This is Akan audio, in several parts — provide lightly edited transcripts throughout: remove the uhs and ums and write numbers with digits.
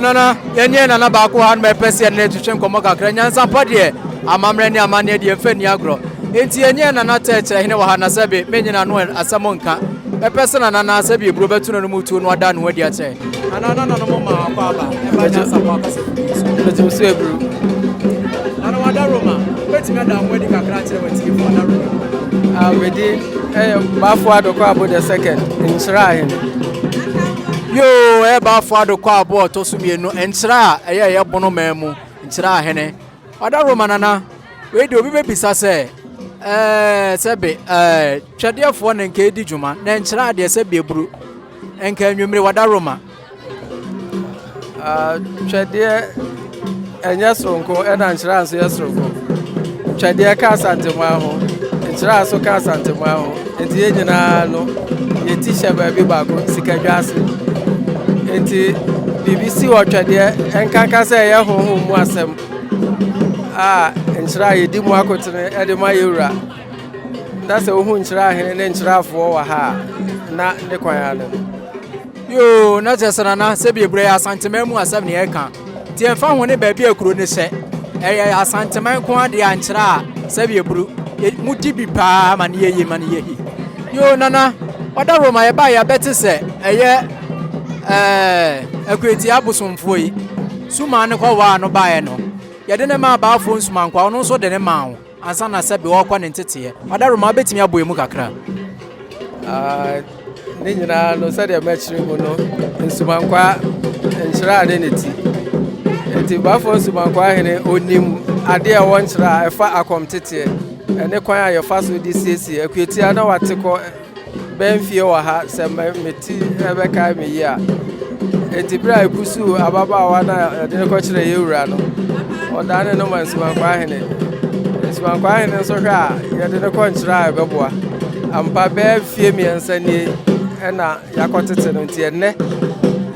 nana yenye nana ba ko han me pese na etwetwe nkomo kakra Nyansapo de amamre ne amane de mfani agro enti yenye nana tekere hene wa hana sebe menyina no asamo nka me pese na nana sebe ebro betu no mutu no ada no wadi ache anana no mo ma akwa aba e ba Nyansapo akase betu so ebro ana wada Roma beti me da wadi kakra chere wati fo na Roma wedi bafo adokwa abo the second insira hene yo ba fo adokwa abo to so mienu insira eye bono mamu insira hene wada Roma nana we de obi bebisa se sebe twedefo ne nke edi dwuma na insira de sebe eburu enka anwumre wada Roma twede enya sonko ena insira so yesronko twede ka Asantehemaa ho insira so ka Asantehemaa ho enti enyina no yeti sheba bi baako sikadwase enti BBC watwede enkanka se ye honhom mu asem insira yedi mu akotene ede ma yewura da se ohu insira hene ne insirafo wa ha na ne kwanyane yo na jesana na se bi ebre Asantehemaa mu asem ne eka ti emfa ho ne ba bi akuro ne hye Asantehemaa ko ade ankyira se bi ebru mudi bi pa ma ne yehi yo nana wada Roma ye ba ya beti se Akuatia Abosomfo yi suma ne kwa wa no bae no ye de ne ma ba afo nsuma nkwa ono so de ne ma ho ansa na se bi wo kwa ne ntete wada Roma betimi aboemu kakra ne nyina no se de machiri mu no nsuma nkwa nchira ade ne ti enti ba afo nsuma nkwa hene onim ade a won chira efa akomtete ene kwan a ye fa so di siesie Akuatia na wateko benfie wa ha se meti ebe kai me yi a enti bra ekusu ababa na de ko kire yewura no odane no man suma kwa hene so hwa ye de ko nchira ebeboa ampa be fie miensa ni ena yakotete no nti enne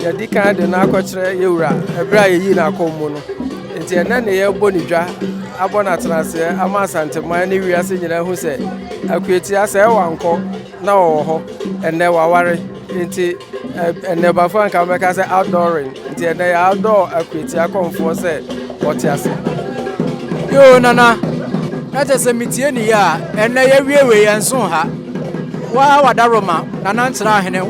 ye di kan de na akokire yewura ebra yi na akomu no nti enne ne ye boni dwa abona transe ama Asantehemaa ne wiase nyina hu se Akuatia se wanko na wo enne waware nti enne bafo anka meka se outdooring nti enne ya outdoor Akuatia konfo se otiase yo nana na tese mitie ni ya enne ye wiewe yenso ha wada Roma nana ntra hene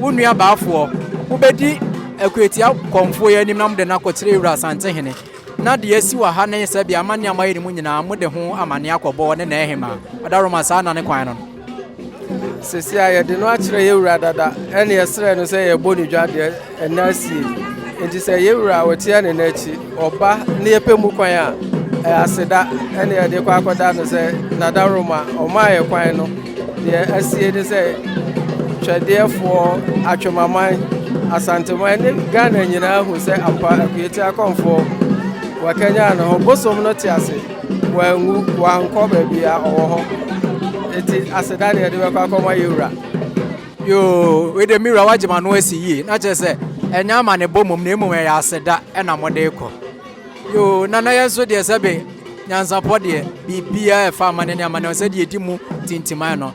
wonua baafo ubedi Akuatia konfo ye nim nam de na kwotire wura Asantehemaa na de asi wa ha ne se bia amane amaye ni mu nyina mo de ho amane akobo ne na ehema wada Roma sa na ne kwan no sesi aye de no akire yewura dada ene yesre no se ye boni dwa de enasi enti se yewura wotia ne nachi oba ne yepemu kwan a aseda ene ye de kwa akoda no se nada Roma o ma ye kwan no de asie de se twedefo atwemaman Asantehemaa ne Ghana nyina hu se ampa Akuatia konfo wakanya no bosom no tiase wangu wanko ba bia owo eti aseda ne de kwa akoma yewura yo we de mira wajima no asiyi na che se enya ma ne bomom na emum ya aseda ena mode ko yo nana yeso de sebe Nyansapo de bibia e fa mane ne amane se de edimu tintiman no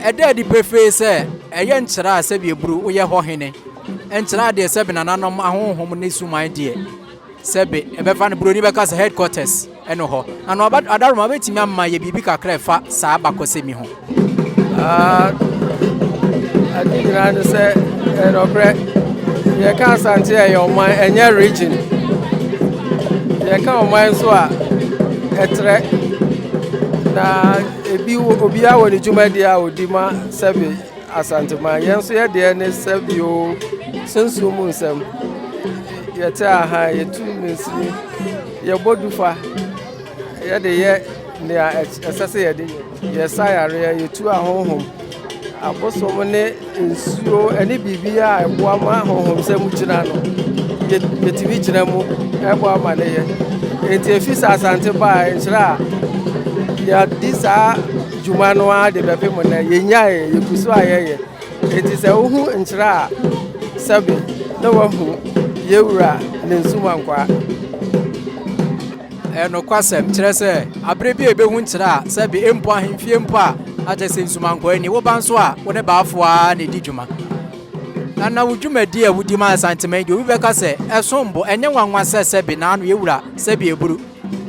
eda di prefe se eye nkyira sebe eburu wo ye ho hene enkyira de sebe nananom ahonhom ne suman de sebe ebefa ne broni beka se headquarters eno ho ana wada Roma betimi amma ye bibi kakra fa saa bakosemi ho adi grande se enopre ye ka Asante ye oman enye region ye ka oman so a etre na ebi obi a woni jumadi a odima sebe Asantehemaa yenso ye de ne sebe o sensu mu nsem ye ta ha ye tu mesiri ye bodufa ye de ye ne esese ye de ye sayare ye tu ahonhom abosom ne nsuo ene bibia ebo ama ahonhom se mu gina no ye tibi gina mu ebo ama ne ye enti efisa Asante ba enchira ya disa juma no a de bepe mo na ye nyae ye kuso ayeye enti se ohu enchira sabi na wahu yewura ne nsuma nkwa no kwasem kire se abre bi ebehu nkira se bi empo ahemfie mpo a aje se nsuma nkwa ni wo banso a wo ne baafo a ne di dwuma na wudwumadi a wudi ma Asantehemaa obi beka se esombo enye wanwa sebe na anu yewura sebe eburu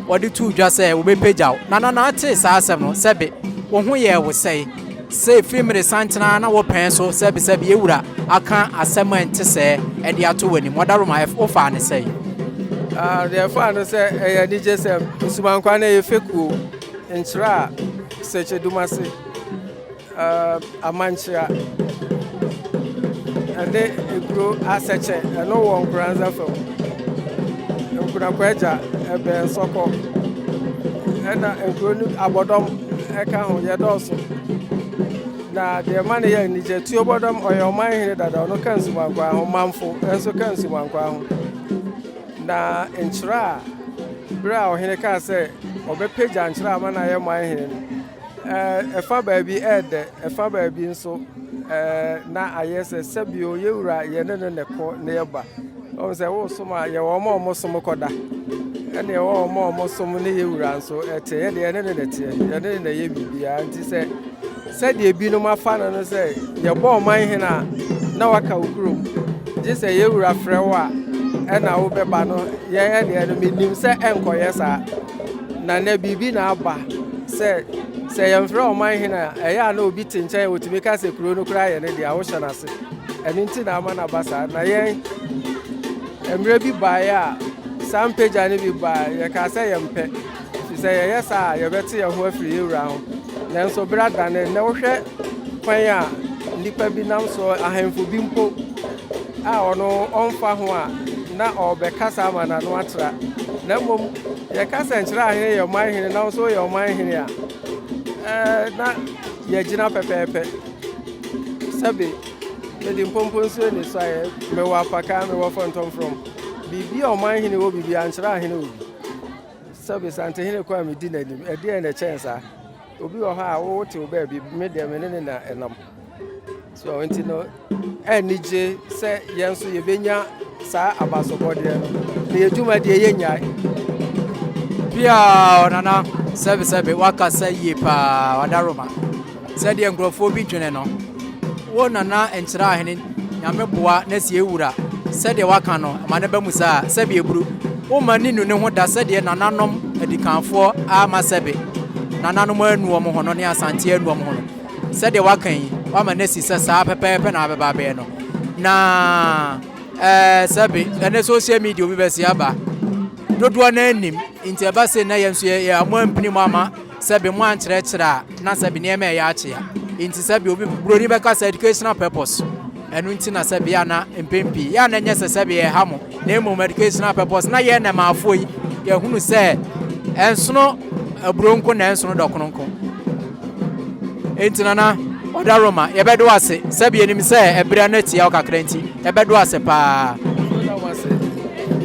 wode tu dwa se wo bepejaw na ate sa asem no sebe wo ho ye wo sei se fimre santena na wo pen so sebe yewura aka asem ente se e de ato wani modaroma f ofa ne sei the fan say e di je se Nsumankwa na ye feku nchira seche dumase amanchia ade egro aseche no won kranza fo nkuna kwaja ebe nsoko ena egro ni abodom eka ho ye doso na de man ye ni je tu obodom oyo man hine dada no kan Nsumankwa ho manfo enso kan Nsumankwa ho na nchira bra ohine ka se obepeja nchira ma na ye man hine efa baabi ede efa baabi nso na ayese sebio yewura ye ne ko ne yeba o se wo soma ye wo mo som koda ene wo mo som ne yewura nso ete ye de ne te ye ne ye bibia nti se de bi no mafa no se ye bo man hina na waka ukrum ji se yewura frewa ena wo beba no ye de no menim se enkoye sa na na bibi na aba se yam fra man hina eya na obi tinchen otumi ka se kuro no kura ye ne dia wo hyanase eni nti na ama na basa na ye emre bi ba ya sam page ani bi ba ye ka se yempe se ye yesa ye beti ye ho afiri ewura ho na nso brada ne na wo hwe kwan ya nipa bi nam so ahemfo bi mpo a ono onfa ho a na obekasa ama na no atra na mom ye ka se nchira ahene ye man hene na so ye man hene a na ye gina pepepe sabe me di pompon so ni so ye me wa paka me wa fonton from bibi o man hene wo bibi anchira hene wo sabe sante hene kwa me di na dim e de na chance a obi wo ha wo te oba bi me de me ne na enam so enti no enije se ye nso ye benya sa abasobode no ye dwuma de ye nya pia nana sebe waka say ye pa wadaroma said the ngrofo bi dwene no wo nana enchira ahene nyame boa na sie ewura said the waka no amane ba musa sebe eburu wo mani nu ne ho da said the nananom adikanfo ama sebe nananom anu omo hono ne asante anu omo hono said the waka yi wa ma na sisa sa pepepe na abeba be no na sebe ene social media obi besi aba dodo na anim nti eba se na yenso ye amoampini mama sebe mo ankyerɛkyerɛ na sebe ne ema ya akyea nti sebe obi broni beka sa educational purpose enu nti na sebe ya na mpempi ya na nye sebe ye hamo na emo educational purpose na ye na maafo yi ye hunu se ensono abronko na ensono dokononko enti na odaroma ye bedo ase sebe enim se ebra na tia okakra nti ye bedo ase pa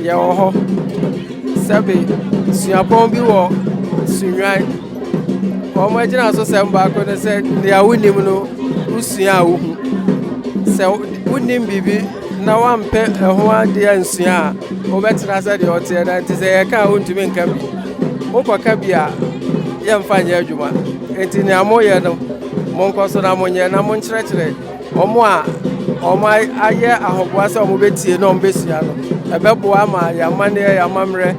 ye ho sabe suapon bi wo sunwan o ma gina so semba ko ne se dia wonim no usua wo hu se wonim bibi na wampe ho ade ansua o betra se de ote na nti se ye ka wontumi nka bi o kwa ka bia ye mfa nya adwuma enti ne amoye no monko so na monye na monkyerɛkyerɛ omo a omo aye ahoboa se omo betie no ombesua no ebeboa ma ya mane ya mamre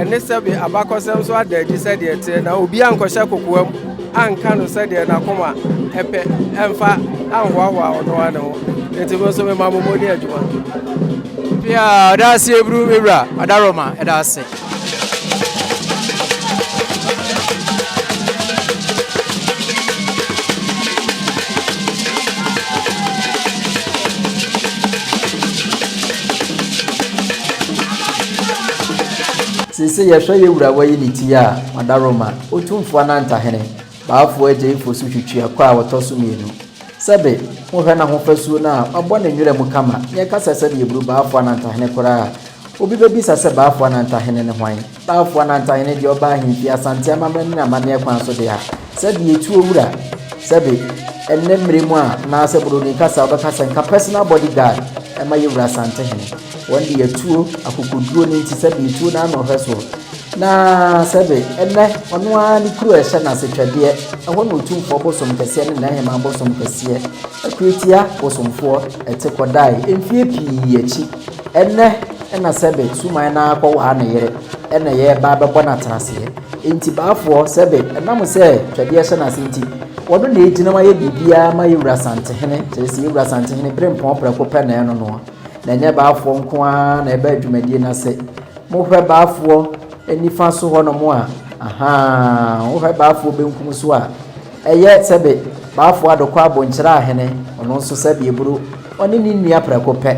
ene sebe abakosem so adadi se de ete na obi ankɔhye kokoam anka no se de na koma epe emfa anhoahoa ono ane ho enti bo so me mamomoni adwuma pia da se ebru ewura adaroma eda se sisi yehwe yewura wayi litia madaroma Otumfuo Anantahene baafo agyeifo so twitwi akwa a wotoso mienu sebe mohwe na hofasuo na abɔ ne nwere mu kama ye kasa sebe yeburu baafo Anantahene kora obi bebisa se baafo Anantahene ne hwan baafo Anantahene de oba ahimfi Asantehemaa mani na mane kwan so de ha sebe yetu owura sebe enne mremu a na sebe ni kasa obakasa nka personal bodyguard ema yewura Asantehemaa wandi yetuo akukuduro ni nti sebe yetuo na no hweso na sɛbe ɛnɛ ɔno ara ne kuro ɛhyɛ na setwadeɛ ɛhɔ na Otumfuo Abosomkese ne Asantehemaa Abosomkese Akuatia Abosomfoɔ ɛte kɔdae mfie pii akyi ɛnɛ ɛna sɛbe suman na akɔ wa ne yere ɛna yɛ ba bɛbɔ na traseɛ enti baafoɔ sɛbe ɛnam sɛ twadeɛ hyɛ na senti wɔdo na egyina ma yɛ bibia ma yɛ wura Asantehene kyerɛsɛ yɛ wura Asantehene bere mpɔn prɛko pɛ na ɛno no na nyɛ baafoɔ nko ara na ɛbɛ adwumadie na sɛ mohwɛ baafoɔ enifa so hɔ no mo a wohwɛ baafoɔ benkum so a ɛyɛ sɛbe baafoɔ adokɔ abonkyerɛ ahene ɔno nso sɛbe eburo ɔne ne nua prɛko pɛ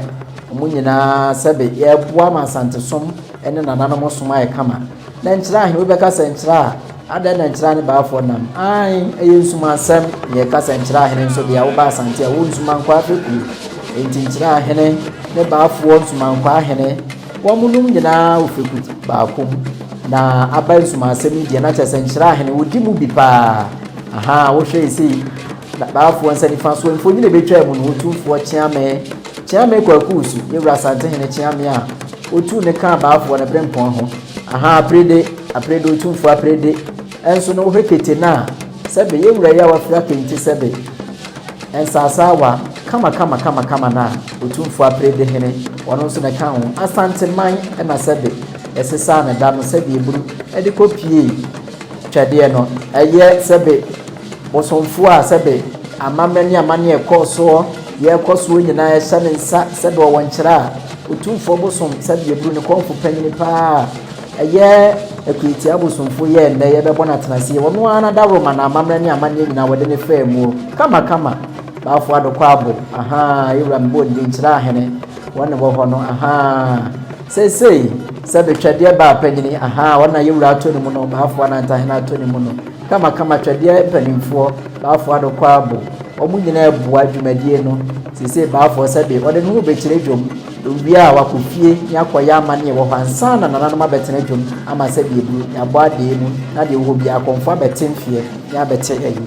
ɔmo nyinaa sɛbe yɛboa ma asantesom ɛne nananom som ayɛ kama na nkyerɛ ahene wobɛka sɛ nkyerɛ a ada na nkyerɛ ne baafoɔ nam ɛyɛ nsuma asɛm yɛka sɛ nkyerɛ ahene nso deɛ woba asante a wo nsuma nkɔ afɛku enti nkyerɛ ahene ne baafoɔ nsuma nkɔ ahene wɔn mu nom nyinaa ofɛku baako mu na aba nsuma asɛm deɛ na kyerɛ sɛ nkyerɛ ahene wodi mu bi paa wohwɛ esi baafoɔ nsa nifa so mfonyine betwa mu no Otumfuo kyeame kwaku su yɛwura Asantehene kyeame a otu ne ka baafoɔ ne bere mpɔn ho aprede Otumfuo aprede enso no wohwɛ kete na sɛbe yɛwura yɛ wafira kente sɛbe ensasa wa kama na Otumfuo aprede hene ɔno nso ne ka ho Asanteman ɛna sɛbe ɛsesa ne da no sɛbe eburu ɛde kopie twadeɛ no ɛyɛ sɛbe bosomfoɔ a sɛbe amamani amane ɛkɔ so yɛkɔ so nyinaa ɛhyɛ ne nsa sɛbe ɔwɔ nkyerɛ a Otumfuo bosom sɛbe eburu ne kɔnfo panyini paa ɛyɛ Akuatia Abosomfoɔ yɛ nnɛ yɛbɛbɔ na tenaseɛ wɔno ara na da roma na amamani amane nyinaa wɔde ne faa mu kama baafoɔ adokɔ abo yɛwura mbɔ ndi nkyerɛ ahene wɔne wɔ hɔ no seesei sɛbe twadeɛ baa panyini wɔna yɛwura atɔ ne mu no baafoɔ Anantahene atɔ ne mu no kama twadeɛ panimfoɔ baafoɔ adokɔ abo ɔmo nyinaa boa dwumadie no seesei baafoɔ sɛbe ɔde ne ho bɛkyerɛ dwom obi a wakɔfie ne akɔyɛ amane wɔ hɔ ansa na nananom abɛtena dwom ama sɛbe eburu yɛabɔ adeɛ mu na deɛ wɔ bi akɔmfo abɛte mfeɛ ne abɛte ayi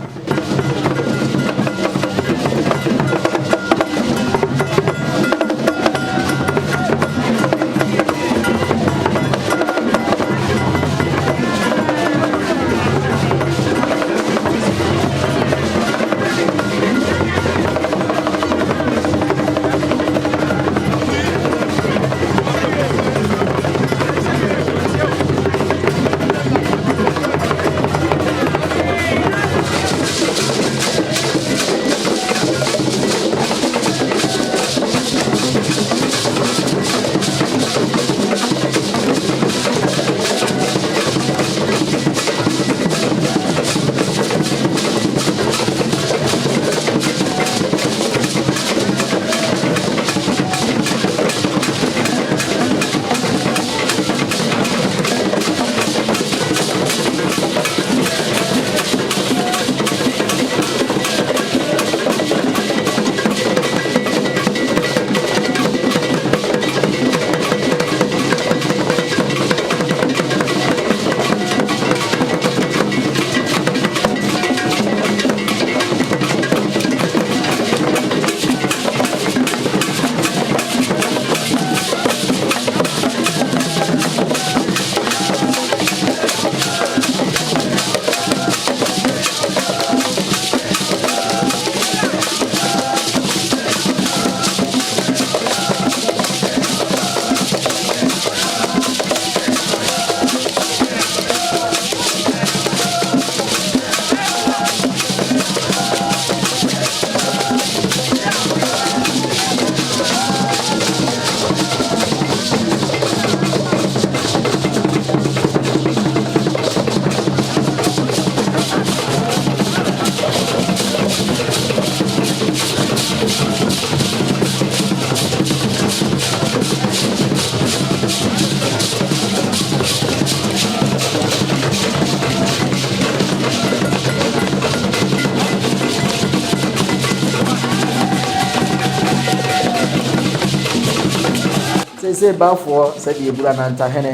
sɛ baafoɔ sɛdeɛ ebura Anantahene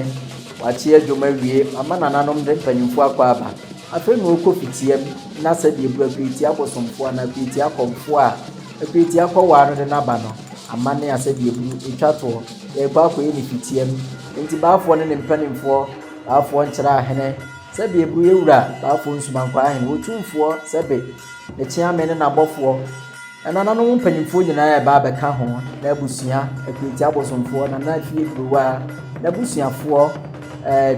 wakyɛ adwuma wie ama nananom de mpanyinfoɔ akɔ aba afei na okɔ fitiam na sɛdeɛ ebura Akuatia Abosomfoɔ na Akuatia akɔmfoɔ a Akuatia akɔwaa no de n'aba no ama ne asɛdeɛ eburu etwa toɔ yɛkɔ akɔyɛ ne fitiam nti baafoɔ ne mpanyinfoɔ baafoɔ nkyerɛ ahene sɛbe eburu ewura baafoɔ nsumankwa ahene Otumfuo sɛbe ne kyeame ne n'abɔfoɔ ɛnananom mpanimfoɔ nyinaa ɛba abɛka ho na abusua Akuatia Abosomkese na na afie buruwa na abusuafoɔ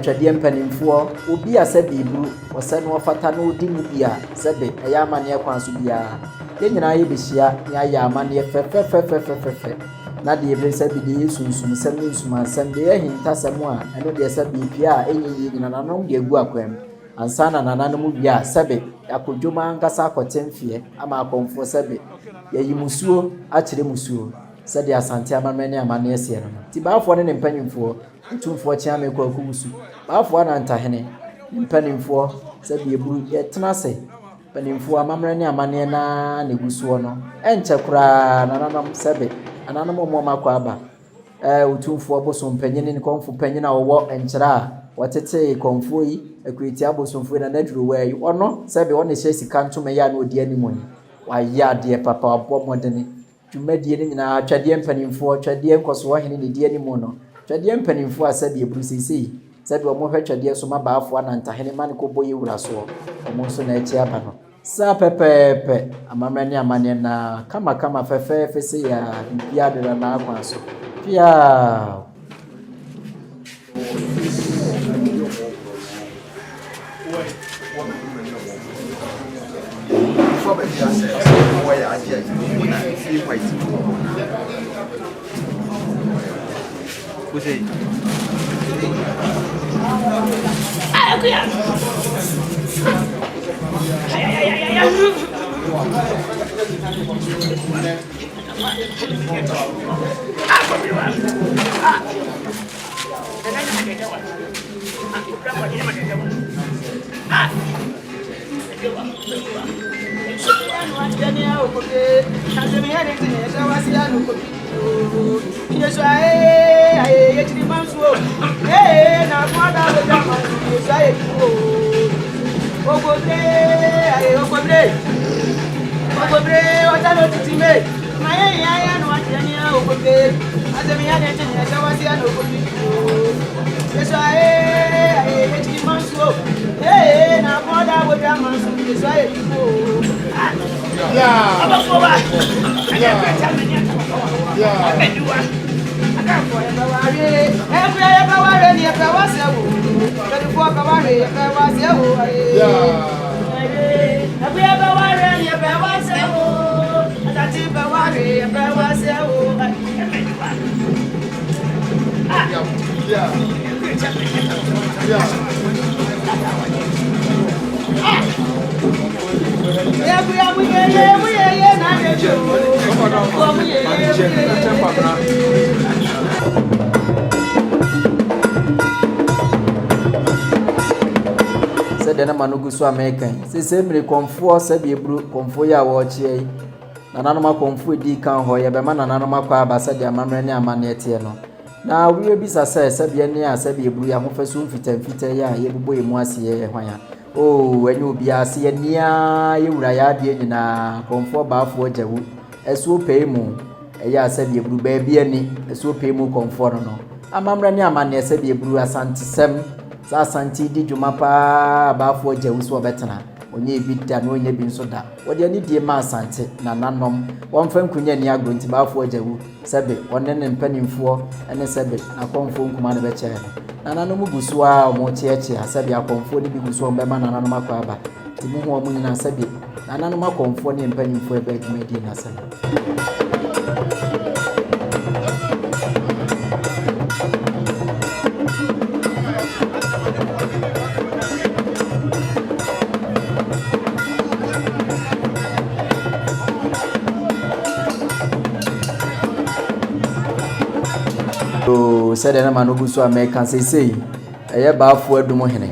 twadeɛ mpanimfoɔ obi a sɛbe eburu wɔsɛ no wɔfata na odi mu bi a sɛbe ɛyɛ amanneɛ kwan so biara yɛn nyinaa yɛbɛhyia ne ayɛ amanneɛ fɛfɛfɛfɛfɛfɛ na deɛ ebe sɛbe deɛ yɛsunsum sɛm ne nsumansɛm deɛ yɛhintasɛm a ɛno deɛ sɛbe epia a ɛnyɛ yie nyina nanom deɛ gu akwam ansa na nananom wie a sɛbe akodwoma ankasa akɔtemfeɛ ama akɔmfoɔ sɛbe yɛyi musuo akyerɛ musuo sɛdeɛ Asantehemaa ne amanneɛ seɛ no ti baafoɔ ne mpanyimfoɔ Otumfuo kyeame kɔ akubusu baafoɔ Anantahene mpanimfoɔ sɛbe eburu yɛtena ase mpanimfoɔ amammerɛ ne amanneɛ na ne gusuo no ɛnkyɛ koraa nananom sɛbe ananom ɔmo makɔ aba Otumfuo Abosompanyin ne kɔmfo panyin a wɔwɔ nkyerɛ a wɔtete kɔmfoɔ yi Akuatia Abosomfo na naduru wɔ yi ɔno sɛbe ɔne hyɛ sika ntoma yi a na odi anim yi wayɛ adeɛ papa wabɔ mmɔdene dwumadie ne nyinaa twadeɛ mpanimfoɔ twadeɛ nkɔsoɔ hene ne di anim no twadeɛ mpanimfoɔ a sɛbe eburu sesei sɛbe ɔmo hwɛ twadeɛ so ma baafoɔ Anantahene ma ne kɔbɔ yi wura soɔ ɔmo nso na akyi aba no saa pɛpɛɛpɛ amammerɛ ne amanneɛ na kama fɛfɛɛfɛ sɛ yɛ bibia deda na akwan so pia sɛdeɛ na mano gu so American sese mmiri kɔmfoɔ sɛbe eburu kɔmfoɔ yi a wɔɔkyea yi nananom akɔmfoɔ di kan hɔ yɛbɛma nananom akɔ aba sɛdeɛ amammerɛ ne amanneɛ teɛ no na wiye bisa sɛbe ne a sɛbe eburu ya hofɛ so mfitamfita yi a yɛbobɔ yɛ mu ase yɛ hwan a ɛnyɛ obiara se yɛnia yɛwura yɛ adeɛ nyinaa kɔmfoɔ baafoɔ gyawu Asuo Paemu ɛyɛ sɛbe eburu baabi ani Asuo Paemu kɔmfoɔ no amammerɛ ne amanneɛ sɛbe eburu asantesɛm sa asante di dwuma paa baafoɔ gyawu so ɔbɛtena onye bi da no onye bi nso da wɔde ani die ma asante na nanom wɔmfa nkunya ni agro nti baafoɔ gyawu sɛbe ɔne ne mpanimfoɔ ɛne sɛbe akɔmfoɔ nkuma no bɛkyɛɛ no na nanom gu so a ɔmo kyeɛkyeɛ sɛbe akɔmfoɔ ne bi gu so ɔmbɛma na nanom akɔ aba nti mu ho ɔmo nyinaa sɛbe na nanom akɔmfoɔ ne mpanimfoɔ ɛbɛ adwuma di na sɛbe sɛdeɛ na ma no gu so America sesei ɛyɛ baafoɔ adum hene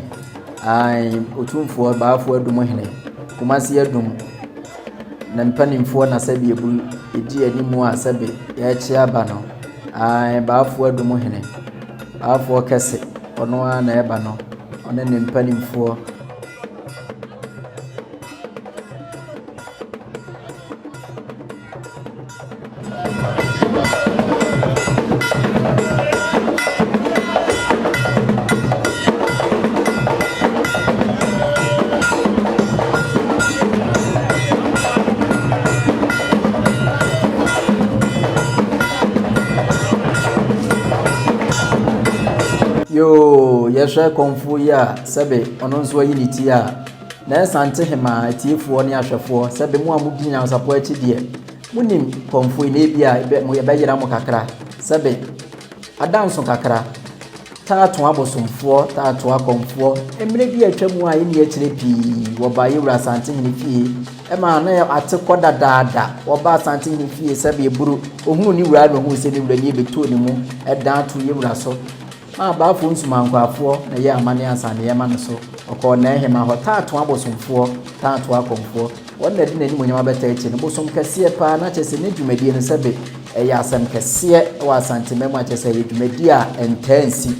Otumfuo baafoɔ adum hene Kumasi adum na mpanimfoɔ na sɛbe eburu edi animu a sɛbe yɛakye aba no baafoɔ adum hene baafoɔ kɛse ɔno a na ɛba no ɔne ne mpanimfoɔ Yo, yɛhwɛ kɔmfo yi a sɛbe ɔno nso ayi ne ti a na Asantehemaa atiefoɔ ne ahwɛfoɔ sɛbe mu a mudi Nyansapo akyi deɛ munim kɔmfo yi na ebi a yɛbɛyera mo kakra sɛbe adanso kakra taato Abosomfoɔ taato akɔmfoɔ mmerɛ bi atwa mu a yɛne akyerɛ pii wɔba yɛwura Asantehene fie ɛma na ate kɔ dadaada wɔba Asantehene fie sɛbe eburu ohunu ne wura no ohunu sɛ ne wura nie beto ne mu ɛdan to yɛwura so baafo nsumankwafoɔ na yɛ amane asane yɛ ma no so ɔkɔ na ehema hɔ taato Abosomfoɔ taato akɔmfoɔ wɔn na de n'anim onyama bɛta akyi no bosom kɛseɛ paa na kyerɛ sɛ ne dwumadie no sɛbe ɛyɛ asɛm kɛseɛ wɔ Asantehemaa mu akyerɛ sɛ ɛyɛ dwumadie a ɛntaa nsi.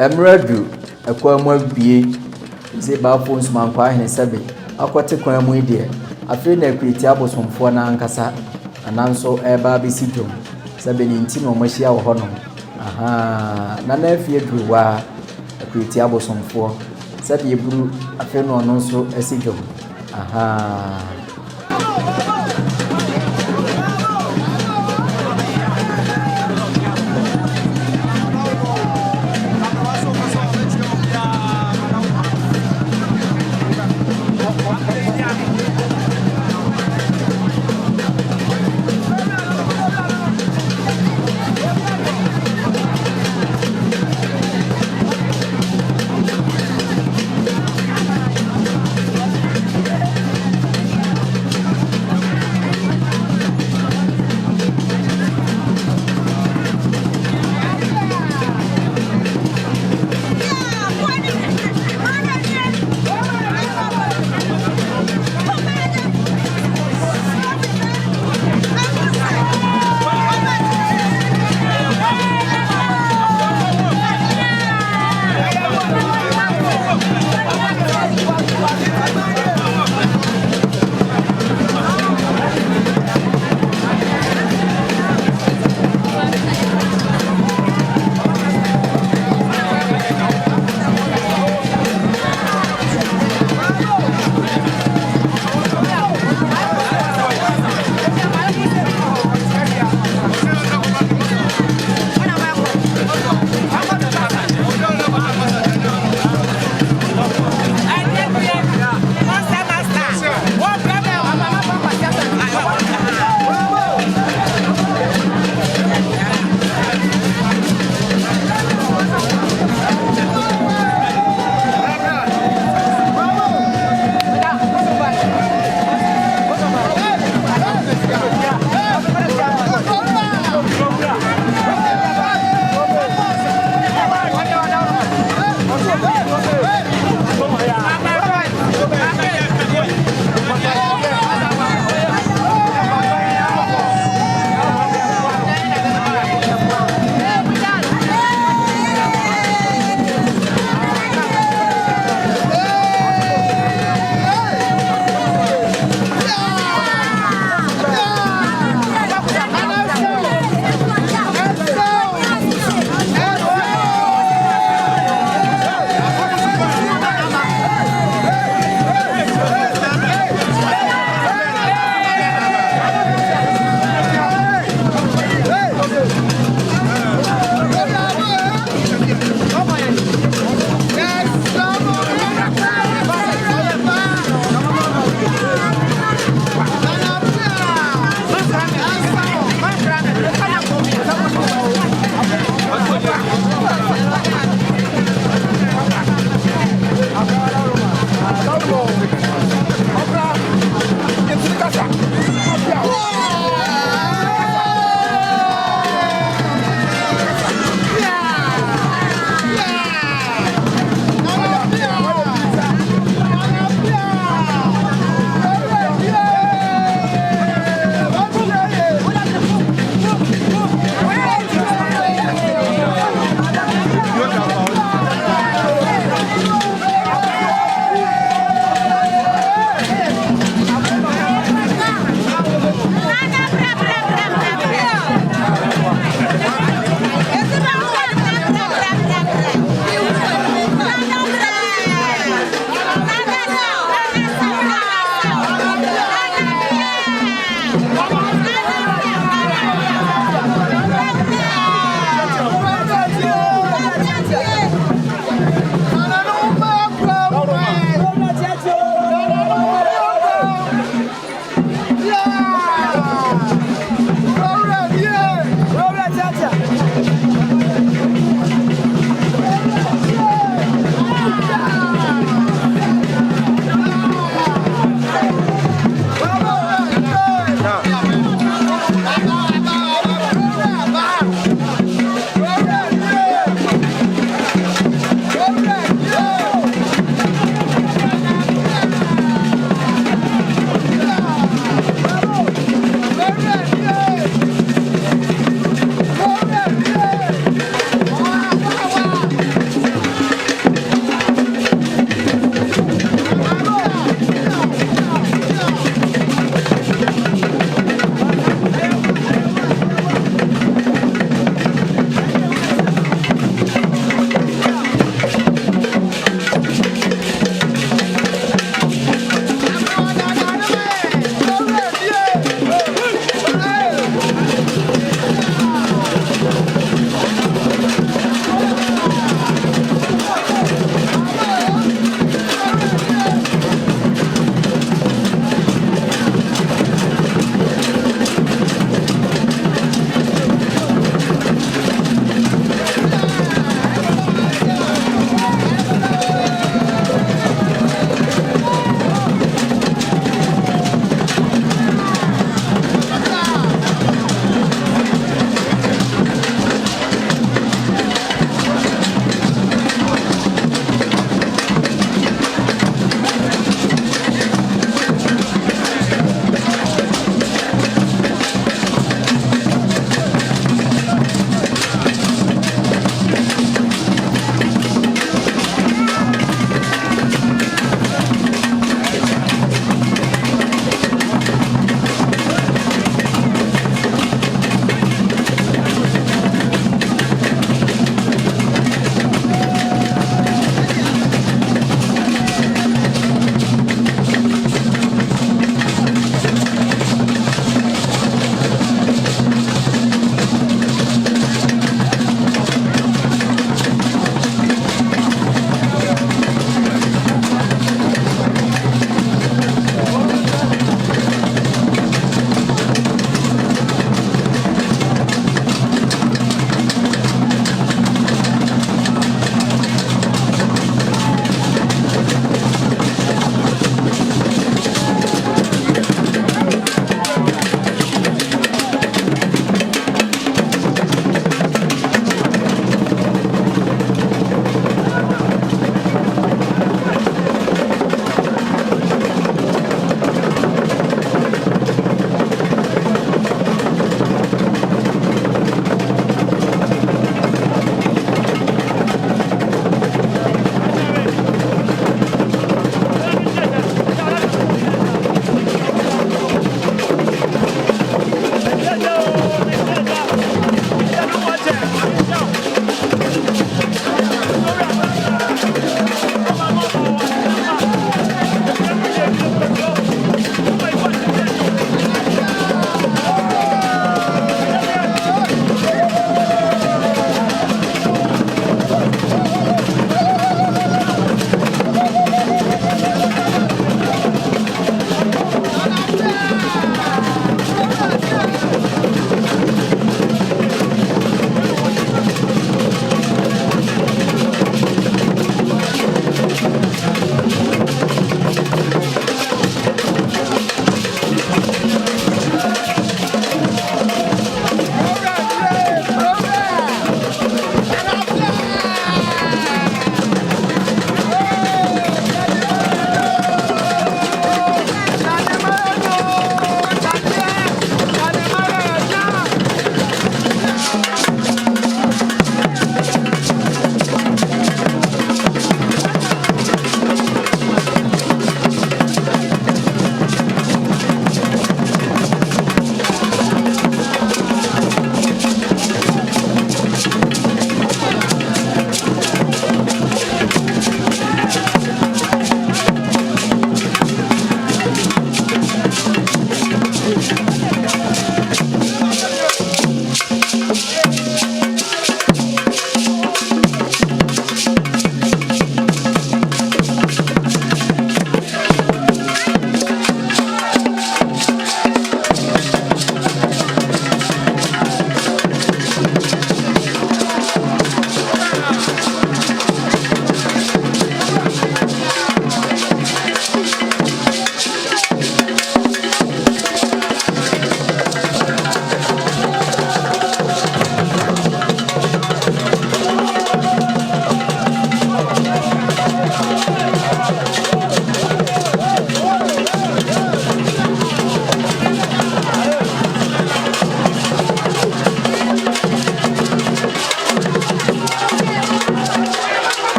Emeradu akwan mu abie ze baafo nsumankwa ahene sebe akote kwan mu ide afei na Akuatia Abosomfo na ankasa ananso eba besi dwom sebe ni nti no mahia wo hono na na afie duru wa Akuatia Abosomfo sebe eburu afei no no nso esi dwom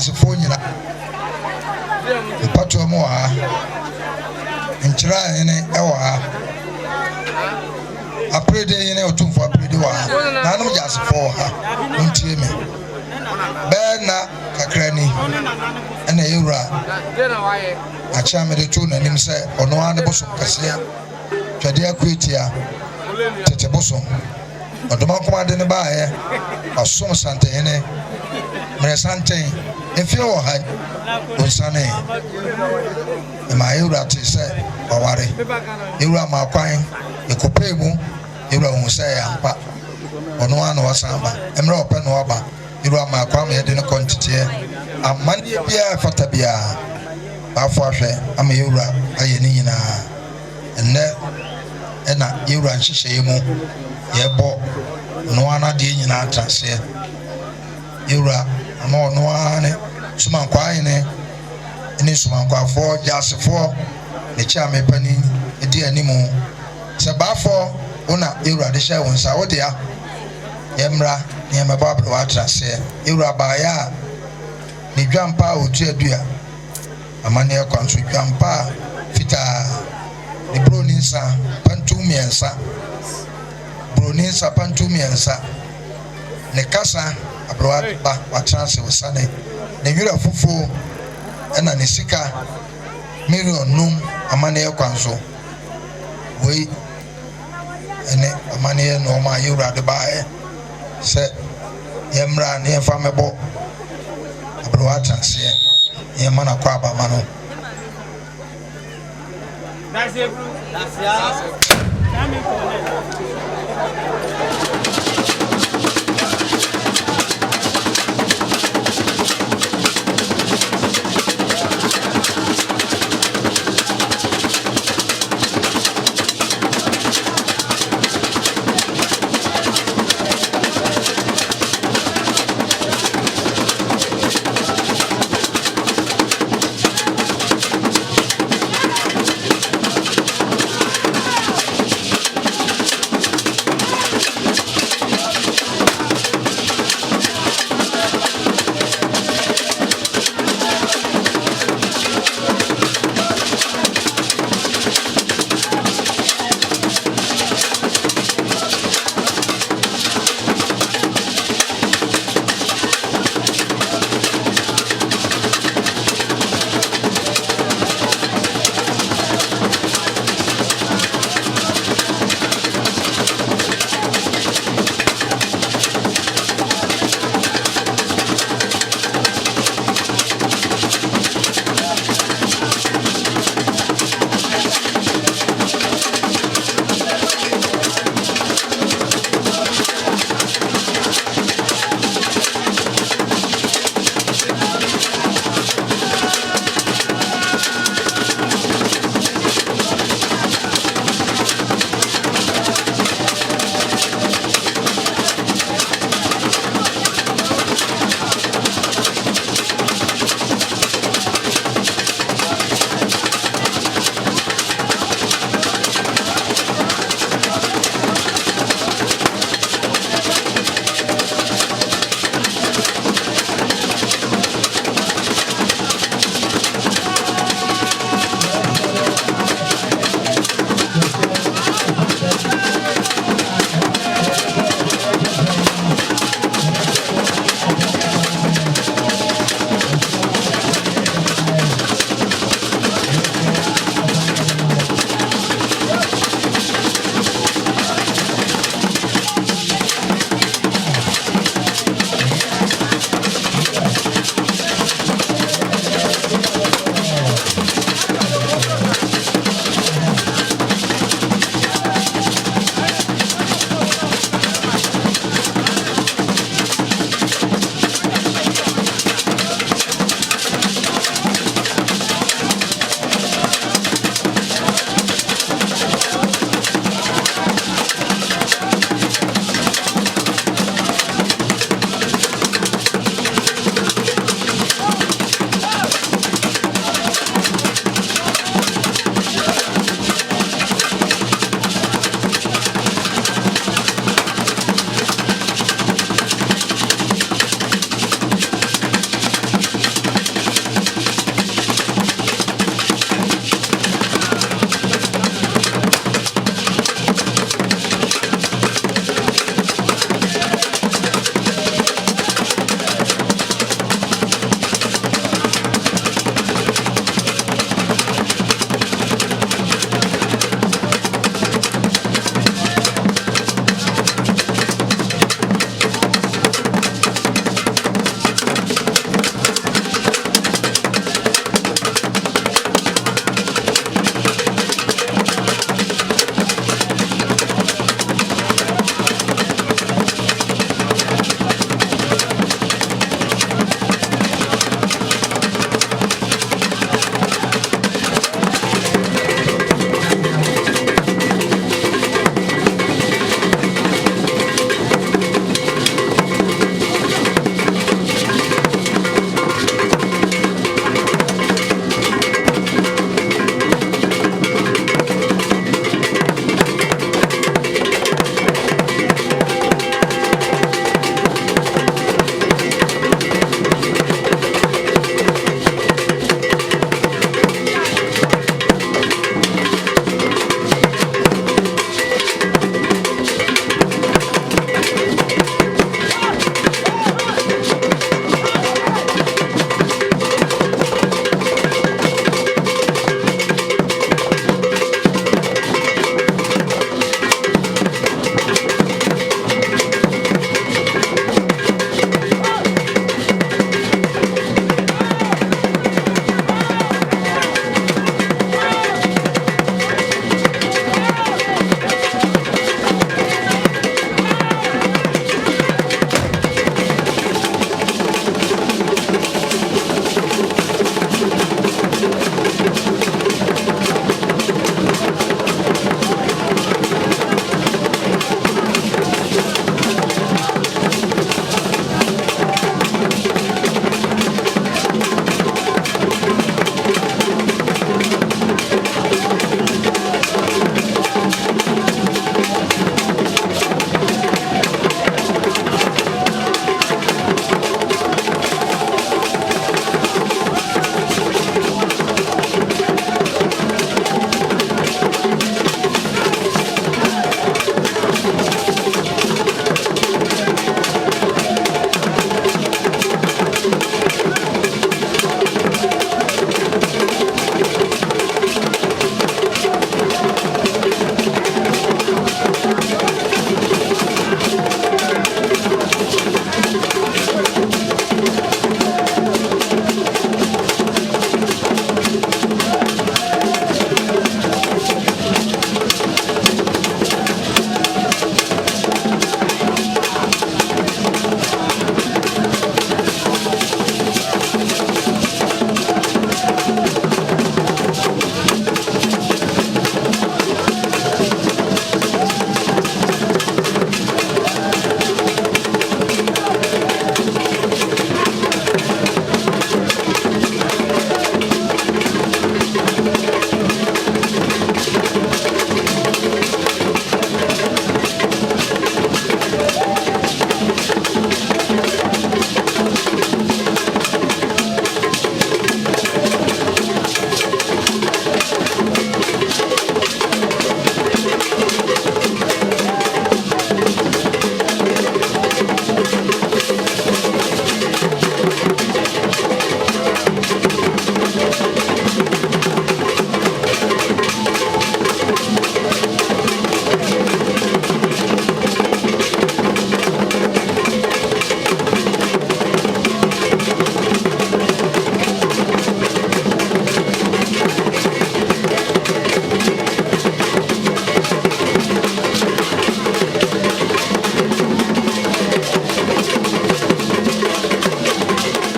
asefo nyina pato mo ha nchira ene ewa ha aprede ene Otumfuo aprede wa na no jasefo ha ntie me be na kakrani ene yura acha me de tu na nim se ono ane Abosomkese twade Akuatia tete bosom odoma koma de ne baaye asom Asantehemaa mere santen efie wo ha onsane ma yura te se aware yura ma kwan Paemu yura hu se ampa ono ane wasamba emre ope no oba yura ma kwan me de ne kontete amane bia fata bia afọ ahwe ama yura aye ni nyina enne ena yura nhyehyɛ mu yɛbɔ no ana de nyina atrase yura ama no ana sumankwa ene ene sumankwafo jasefo ne cha mepani edi animu se bafo ona yura de hyɛ wonsa wo de ya yemra ne yemba abro atrase yura baaya ne dwampa otu adua amane akwanso dwampa fita ne broninsa pantu miensa broninsa pantu miensa ne kasa abroa ba watrance wosane ne nwura fufu ena ne sika million num amane akwanso wei ene amane no ma yura de bae se yemra ne fa mebo abroa trance ye mana kwa ba mano. That's it, bro. That's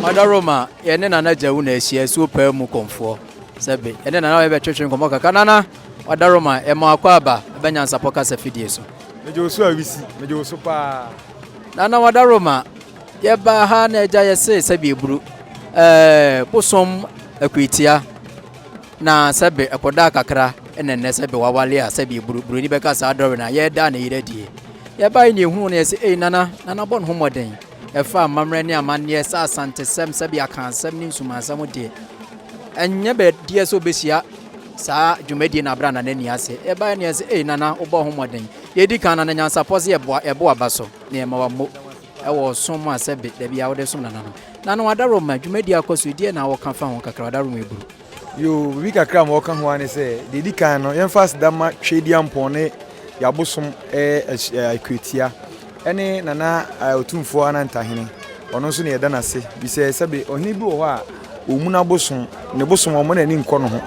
Odaroma yene na naja wu na ehia so Paemu konfo sebe yene na we be twetwe nkomo kaka nana Odaroma e ma akwa aba be Nyansapo kasa fidie so mejo so awisi mejo so pa nana Odaroma ye ba ha na eja ye se sebe eburu bosom Akuatia na sebe ekoda kakra enenne sebe wawale a sebe eburu ni be kasa Odaroma na ye da na yiradie ye ba ni ehunu na ye se nana bon homoden efa mamre ni amane sa Asantehemaa sabi akansam ni nsumansam de enye be die so besia sa dwumadi na bra na nani ase e ba ni ase nana obo homoden ye di kan na Nyansapo se ebo abaso na e ma wa mo e wo som asebe da bia wo de som nana Odaroma dwumadi akoso die na wo kan fa ho kakra Odaroma eburu yo bi kakra mo kan ho ane se de di kan no yen fast da ma twedi ampone ya bosom Akuatia ene nana Otumfuo Anantahene ono so ne yeda na se bi se sebe ohini bi wo ha omuna bosom ne bosom o mo na ni nko no ho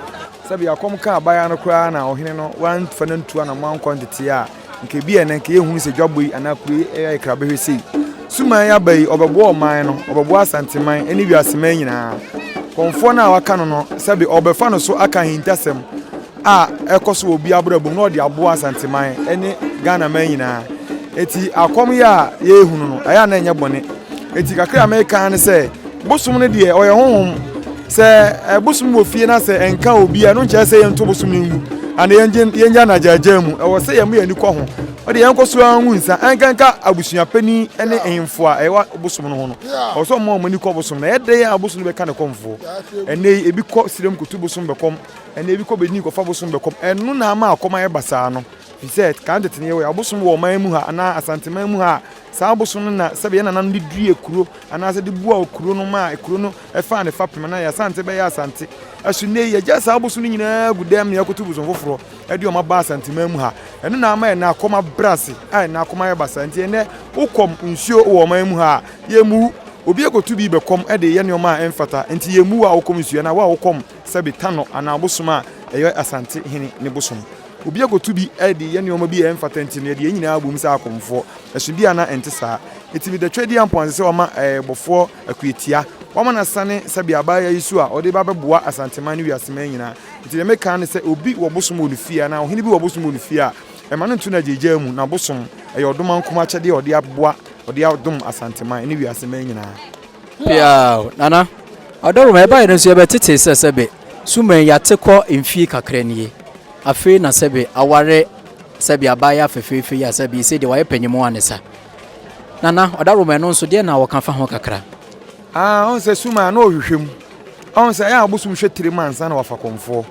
sebe akom ka abaya no kra na ohini no wan fa na ntua na man quantity a nke bi ene nke ehunu se dwaboi anakure krabe hwesi suman ya bai obebo o man no obebo Asantehemaa eni wi aseman nyina konfo na waka no sebe obefa no so aka hintasem a ekoso obi abrabum no de abo Asantehemaa eni Ghana man nyina eti akom ya ehunu no aya na enye bone eti kakra America ne se bosom ne de oye honhom se bosom wo fie na se enka obi a no nche se yento bosom ngu ana yenja na jajam e wo se yemu yani kɔ ho o de yenko so anwu nsa enkanka abusua pani ene ehemfo a ewa bosom no ho no o so mo mani kɔ bosom na yede ya bosom be ka ne komfo ene ebi kɔ sirem kutu bosom be kom ene ebi kɔ beni kɔ fa bosom be kom enu na ma akoma ye basa no he said kan de tene we abosom wo man mu ha ana Asantehemaa mu ha sa abosom na sebe ye nanan de due kuro ana se de bua kuro no ma kuro no e fa ne fa pema na ya Asante be ya Asante asu ne ye ja sa abosom nyina gudam ne yakotu bosom foforo e de o ma ba Asantehemaa mu ha eno na ma na akoma brase ai na akoma ye basa nti ene ukom nsuo wo man mu ha ye mu obi ekotu bi be kom e de ye ne o ma emfata nti ye mu a ukom nsuo na wa ukom sebe tano ana abosom a eyo Asantehene ne bosom obi agotu bi edi ye ne oma bi emfata nti ne de nyina abom sa akomfo esu bi ana ente saa eti bi de twedi ampon se oma bofo Akuatia wama na sane sabi abaya yisu a ode ba beboa Asantehemaa ne wiasema nyina eti de meka ne se obi wo bosom olufia na ohini bi wo bosom olufia e ma no ntu na jeje mu na bosom e yodoma nkoma kyede ode aboa ode adom Asantehemaa ne wiasema nyina pia nana Odaroma e ba ye nso ye betete sebe suman ya tekọ emfie kakra nie afi na sebe aware sebe abaya fefefe ya sebe ise de waye panyimo anesa nana Odaroma no nso de na woka fa ho kakra on se suma na ohwehwem on se ya abosum hwe 3 months na wafa konfo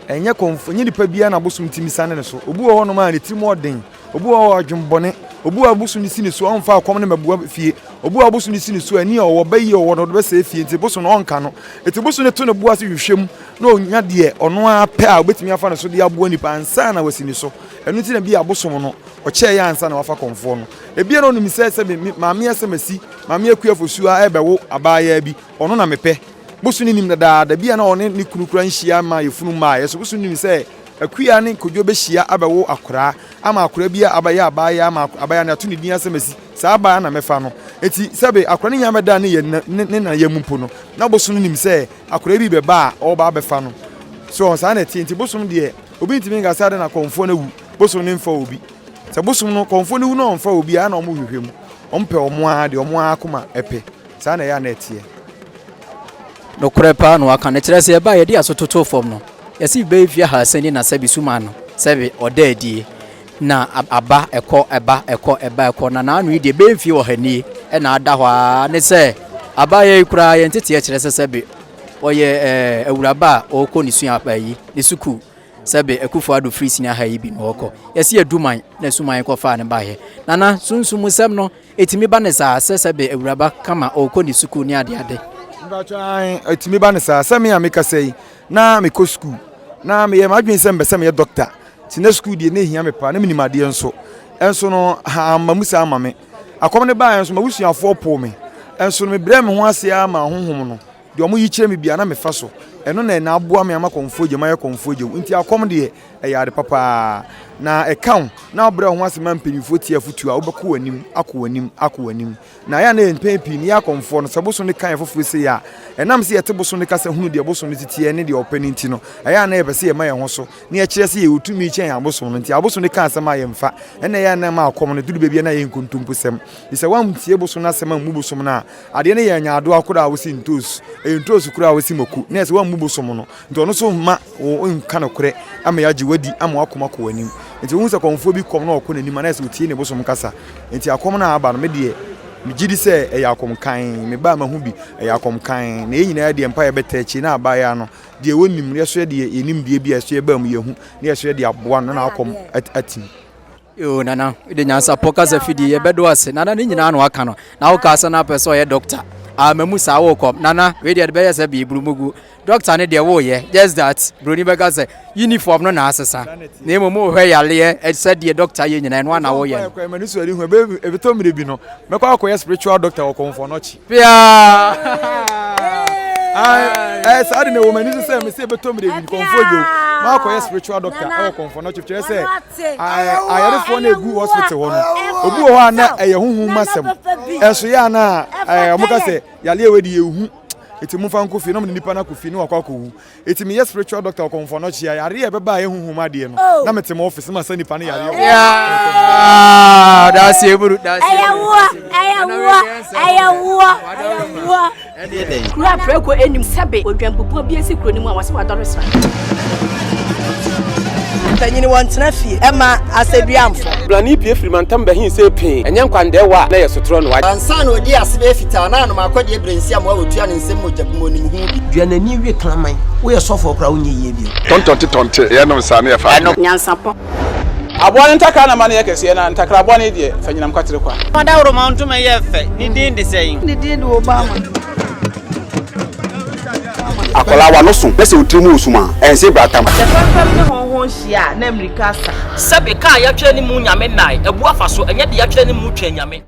enye konfo nyi dipa bia na abosum timisane ne so obu wo no ma ne tiri modern obu wo adwumbone obu abosum sini so on fa akom ne mabua fie obu abosum sini so ani o bayi o no do be se fie nti bosum no onka no eti bosum ne to ne bua se hwehwem na onya de ono apɛ a obetimi afa no so de aboa nipa ansa na wasini so enu ti na bi abosom no o che ya ansa na wafa konfo no ebia no nimise se maame asemasi maame akuafosu a ebewo abaya bi ono na mepɛ bosum ni nim da bia na one ni kunukura nhia ma yefunu ma yeso bosum ni se akua ne kodwo be hia abewo akora ama akora bia abaya abaya ama abaya na to ni din asemasi sa abaya na mefa no eti sebe akora ne nya meda ne ye ne na ye mumpo no na bosum nim se akora bi be ba o ba befa no so sa na enti bosum de obi ntimi ngasa de na konfo na wu bosum ne mfa obi se bosum no konfo ne wu na mfa obi a na omo hwehwem ompe omo a de omo akoma epe sa na ya na etie no krepa no aka ne kire se ba ye de asototo fom no yesi be fia ha sani na sabi suma no sebe odadi na aba eko na anu de be fie wo hani e na ada hwa ne se aba ye kura ye ntete ye kire se sebe oye awuraba oko ni sua abayi ni suku sebe ekufo ado free senior ha yi bi no oko yesi eduman na suman ko fa ne ba he nana sunsumu sem no etimi ba ne sa sebe awuraba kama oko ni suku ni ade etimi ba ne sa seme ameka sei na meko school na me ye madwen sem be sem ye doctor ti na school die na hia me pa na minimade enso no ha mamusa amame akom ne ba enso mawusuafo po me enso no me bre me ho ase ama honhom no de omo yi kire me bia na me fa so eno na aboa me ama konfoje ma ye konfoje nti akom de e yade papa na account na obre ho asema mpanifo tie afutu a obekọ wanim na ya na mpanpi ni akomfo no saboso ne kan fofo se ya enam se yete boso ne kasa hunu de boso ne titie ne de opani nti no ya na yebese ye ma ye ho so ne ya kire se ye otumi chen aboso no nti aboso ne kan asema ye mfa ena ya na ma akom no dudu bebia na ye nkontumpusem ise wam tie boso na asema mu boso na ade ne ye nya ado akora wosi ntos kura wosi moku na se wam mu boso no nti ono so ma o nka no kure ama ya ji wadi ama akoma ko wanim nti hu se konfo bi kom na okọ nanim na se otie ne boso mkasa nti akom na aba no me de me gidi se e yakom kan me ba ma hu bi e yakom kan na enyina ya de empa ye betachi na aba ya no de wonim ye so de enim bie bia so ye ba mu ye hu na ye so de aboa no na akom atim yo nana de Nyansapo kasa fidi ye bedo ase nana ni nyina no aka no na wo kasa na person ye doctor amamu sa wo kom nana we de be ye se bi burumugu doctor ne de wo ye just that broni be kasa uniform no na asesa na emo hwe yale e said the doctor ye nyina no na wo ye ko emani so ri hu e be to mire bi no me kwa akoye spiritual doctor wo kom for no chi pia sa ade na wo mani so me se be to mire bi konfojo ma akoye spiritual doctor wo kom for no chi kire se ayarefo na egu hospital wo no obu ho ana eye huhu masem eso ya na omuka se yale we di ehu eti mu fa nkofi no nipa na kofi no akwa ko eti me spiritual doctor ko mfo no chia yare e beba ye huhuma de no na mete mo office ma sa nipa na yare that's eburu that's ayawo kura preko enim sebe odwampopo bi esi kuro ni mu a wase wadore sra tanyini wantena fie ema aseduamfo blani pie frimantam be hin se pin enye nkwandewa na yesotro no wa ansa na odi asebe fita na no makode ebrensi am wa otua ne nsem mojabumo nim hu duanani wie klaman wo yesofo kra wonye yie bi tontonte ye no sa na ye fa Nyansapo abone ntakra na mane yekese na ntakra abone de fanyinam kwatere kwa oda woro ma ntoma ye fe ni din de sein ni din de obama akola wa no so pese utrimu usuma ense bratam fam ne honhon hia na amerika sa sebe ka ya twa ni mu nyame nai ebu afa so enye de ya twa ni mu twa nyame